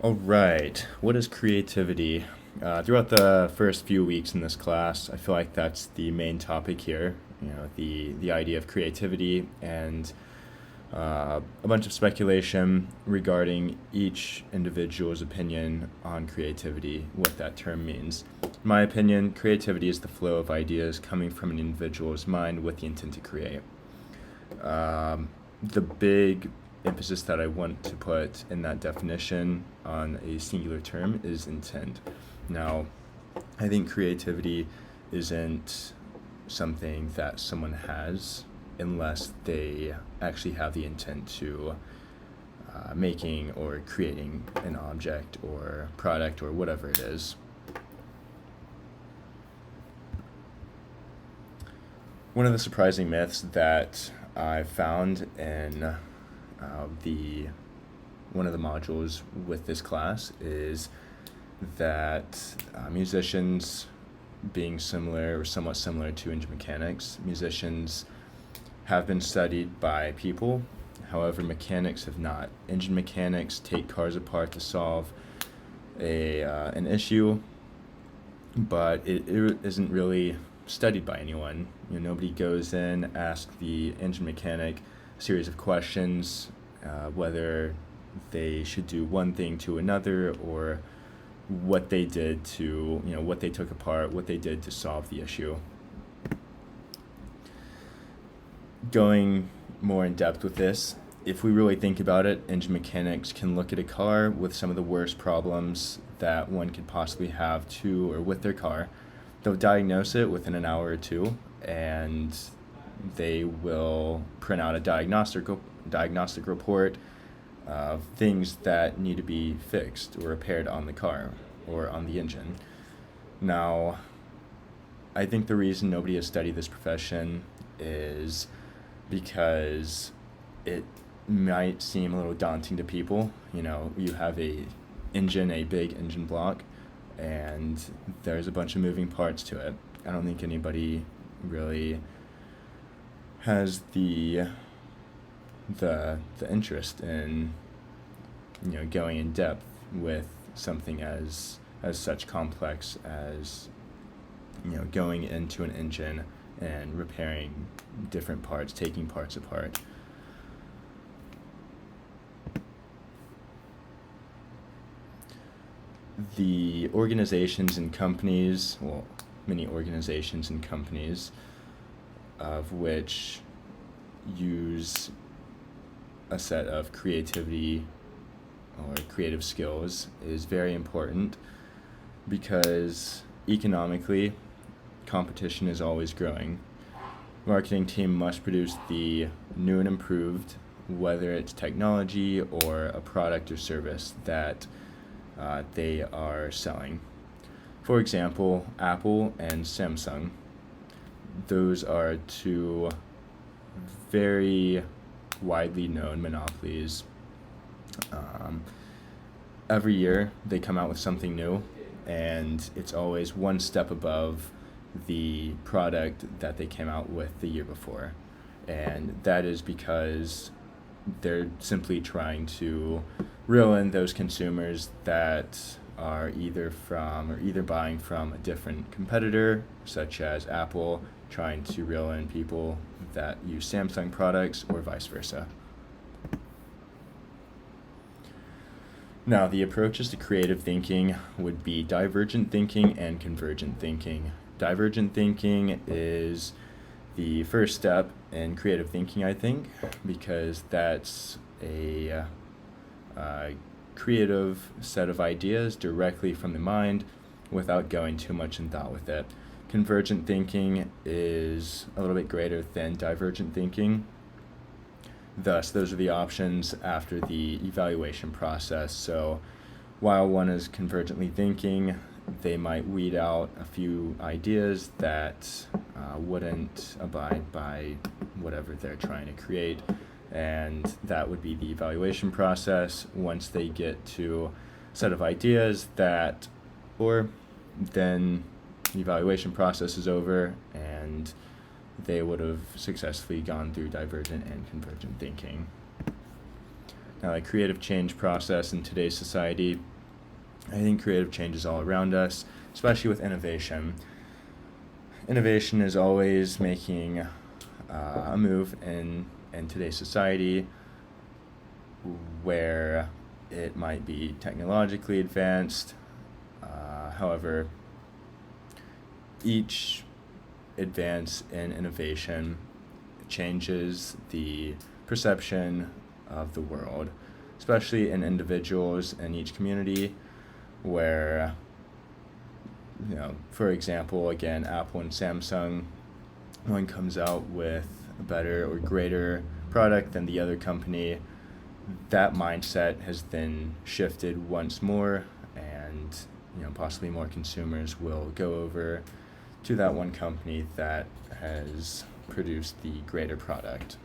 All right. What is creativity? Throughout the first few weeks in this class, I feel like that's the main topic here. The idea of creativity and a bunch of speculation regarding each individual's opinion on creativity, what that term means. In my opinion, creativity is the flow of ideas coming from an individual's mind with the intent to create. The big emphasis that I want to put in that definition on a singular term is intent. Now, I think creativity isn't something that someone has unless they actually have the intent to making or creating an object or product or whatever it is. One of the surprising myths that I found in the one of the modules with this class is that musicians, being similar or somewhat similar to engine mechanics, musicians have been studied by people. However, mechanics have not. Engine mechanics take cars apart to solve an issue, but it isn't really studied by anyone. Nobody goes in, asks the engine mechanic a series of questions, whether they should do one thing to another, or what they did to, what they took apart, what they did to solve the issue. Going more in depth with this, if we really think about it, engine mechanics can look at a car with some of the worst problems that one could possibly have to or with their car. They'll diagnose it within an hour or two, and they will print out a diagnostic report of things that need to be fixed or repaired on the car or on the engine. Now, I think the reason nobody has studied this profession is because it might seem a little daunting to people. You have a big engine block, and there's a bunch of moving parts to it. I don't think anybody really has the interest in going in depth with something as such complex as going into an engine and repairing different parts, taking parts apart. The organizations and companies, many organizations and companies, of which use a set of creativity or creative skills is very important, because economically, competition is always growing. Marketing team must produce the new and improved, whether it's technology or a product or service that they are selling. For example, Apple and Samsung. Those are two very widely known monopolies. Every year they come out with something new, and it's always one step above the product that they came out with the year before. And that is because they're simply trying to reel in those consumers that are either buying from a different competitor, such as Apple, trying to reel in people that use Samsung products, or vice versa. Now, the approaches to creative thinking would be divergent thinking and convergent thinking. Divergent thinking is the first step in creative thinking, I think, because that's a creative set of ideas directly from the mind without going too much in thought with it. Convergent thinking is a little bit greater than divergent thinking. Thus, those are the options after the evaluation process. So while one is convergently thinking, they might weed out a few ideas that wouldn't abide by whatever they're trying to create, and that would be the evaluation process. Once they get to a set of ideas then the evaluation process is over, and they would have successfully gone through divergent and convergent thinking. creative change process in today's society. I think creative change is all around us, especially with innovation. Innovation is always making a move in today's society where it might be technologically advanced. However, each advance in innovation changes the perception of the world, especially in individuals in each community where, for example, again, Apple and Samsung, one comes out with a better or greater product than the other company. That mindset has then shifted once more, and possibly more consumers will go over to that one company that has produced the greater product.